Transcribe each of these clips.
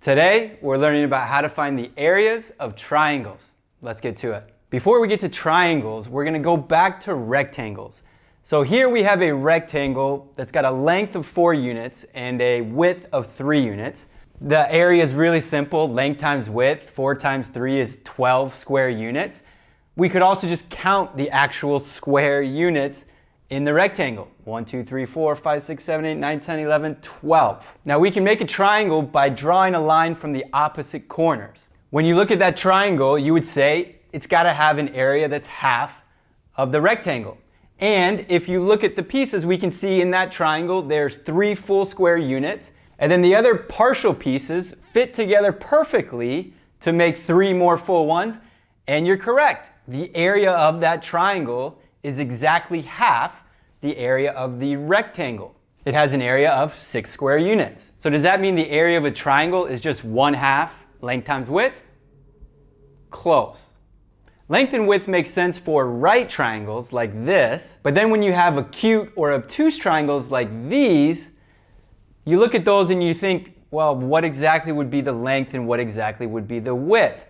Today, we're learning about how to find the areas of triangles. Let's get to it. Before we get to triangles, we're going to go back to rectangles. So here we have a rectangle that's got a length of 4 units and a width of 3 units. The area is really simple. Length times width, 4 times 3 is 12 square units. We could also just count the actual square units in the rectangle. 1, 2, 3, 4, 5, 6, 7, 8, 9, 10, 11, 12. Now we can make a triangle by drawing a line from the opposite corners. When you look at that triangle, you would say it's got to have an area that's half of the rectangle. And if you look at the pieces, we can see in that triangle there's 3 full square units, and then the other partial pieces fit together perfectly to make 3 more full ones. And you're correct. The area of that triangle is exactly half the area of the rectangle. It has an area of 6 square units. So does that mean the area of a triangle is just 1/2 length times width? Close. Length and width makes sense for right triangles like this, but then when you have acute or obtuse triangles like these, you look at those and you think, well, what exactly would be the length and what exactly would be the width?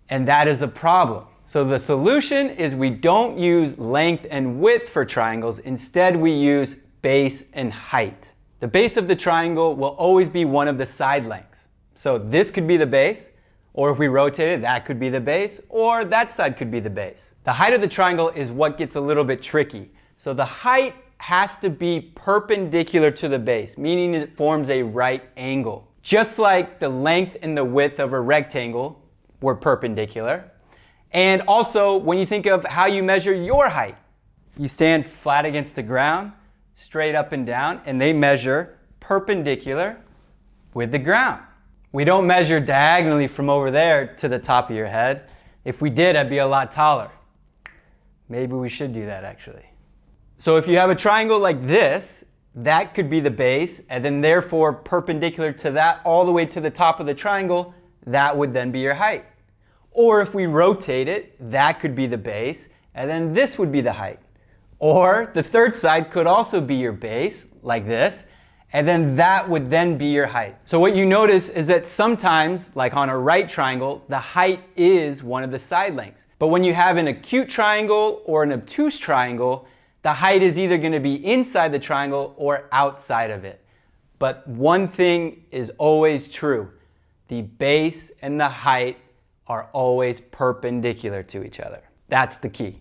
And that is a problem. So the solution is we don't use length and width for triangles. Instead, we use base and height. The base of the triangle will always be one of the side lengths. So this could be the base, or if we rotate it, that could be the base, or that side could be the base. The height of the triangle is what gets a little bit tricky. So the height has to be perpendicular to the base, meaning it forms a right angle. Just like the length and the width of a rectangle were perpendicular. And also, when you think of how you measure your height, you stand flat against the ground, straight up and down, and they measure perpendicular with the ground. We don't measure diagonally from over there to the top of your head. If we did, I'd be a lot taller. Maybe we should do that actually. So if you have a triangle like this, that could be the base, and then therefore perpendicular to that all the way to the top of the triangle, that would then be your height. Or if we rotate it, that could be the base, and then this would be the height. Or the third side could also be your base, like this, and then that would then be your height. So what you notice is that sometimes, like on a right triangle, the height is one of the side lengths. But when you have an acute triangle or an obtuse triangle, the height is either going to be inside the triangle or outside of it. But one thing is always true. The base and the height are always perpendicular to each other. That's the key.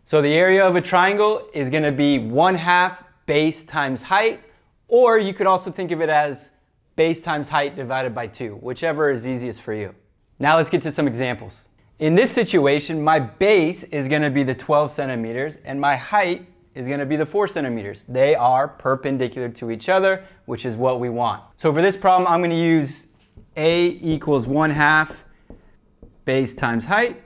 So the area of a triangle is going to be 1/2 base times height, or you could also think of it as base times height divided by 2, whichever is easiest for you. Now let's get to some examples. In this situation, my base is going to be the 12 centimeters and my height is going to be the 4 centimeters. They are perpendicular to each other, which is what we want. So for this problem, I'm going to use A equals 1/2 base times height.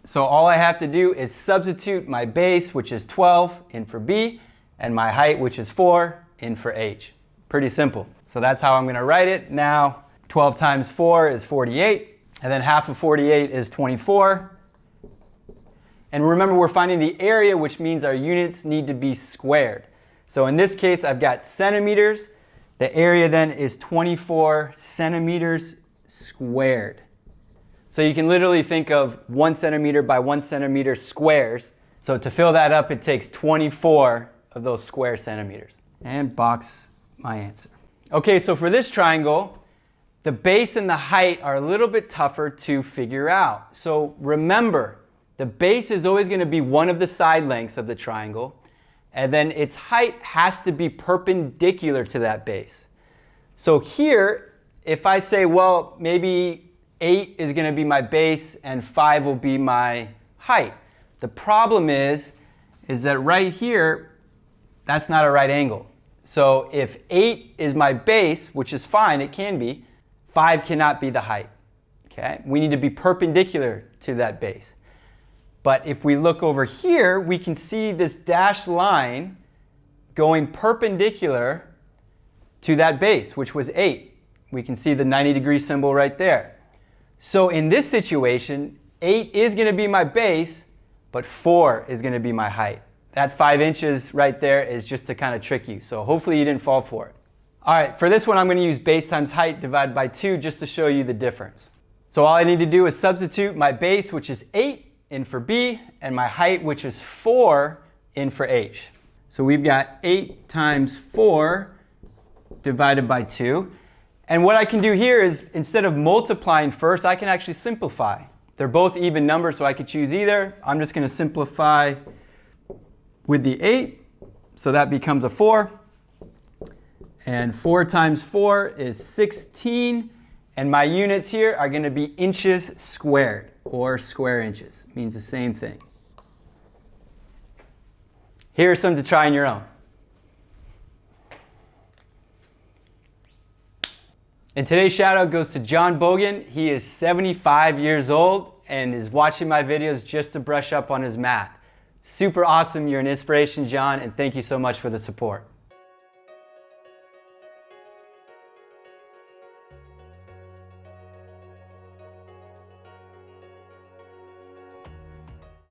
So all I have to do is substitute my base, which is 12, in for B, and my height, which is 4, in for H. Pretty simple. So that's how I'm going to write it. Now, 12 times 4 is 48, and then half of 48 is 24. And remember, we're finding the area, which means our units need to be squared. So in this case, I've got centimeters. The area then is 24 centimeters squared. So you can literally think of 1 centimeter by 1 centimeter squares. So to fill that up, it takes 24 of those square centimeters. And box my answer. Okay, so for this triangle, the base and the height are a little bit tougher to figure out. So remember, the base is always going to be one of the side lengths of the triangle, and then its height has to be perpendicular to that base. So here, if I say, well, maybe 8 is going to be my base and 5 will be my height. The problem is that right here, that's not a right angle. So if 8 is my base, which is fine, it can be, 5 cannot be the height. Okay? We need to be perpendicular to that base. But if we look over here, we can see this dashed line going perpendicular to that base, which was 8. We can see the 90-degree symbol right there. So in this situation, 8 is going to be my base, but 4 is going to be my height. That 5 inches right there is just to kind of trick you. So hopefully you didn't fall for it. All right, for this one, I'm going to use base times height divided by 2 just to show you the difference. So all I need to do is substitute my base, which is 8, in for B, and my height, which is 4, in for H. So we've got 8 times 4 divided by 2. And what I can do here is, instead of multiplying first, I can actually simplify. They're both even numbers, so I could choose either. I'm just going to simplify with the 8, so that becomes a 4. And 4 times 4 is 16. And my units here are going to be inches squared, or square inches. It means the same thing. Here are some to try on your own. And today's shout out goes to John Bogan. He is 75 years old and is watching my videos just to brush up on his math. Super awesome. You're an inspiration, John, and thank you so much for the support.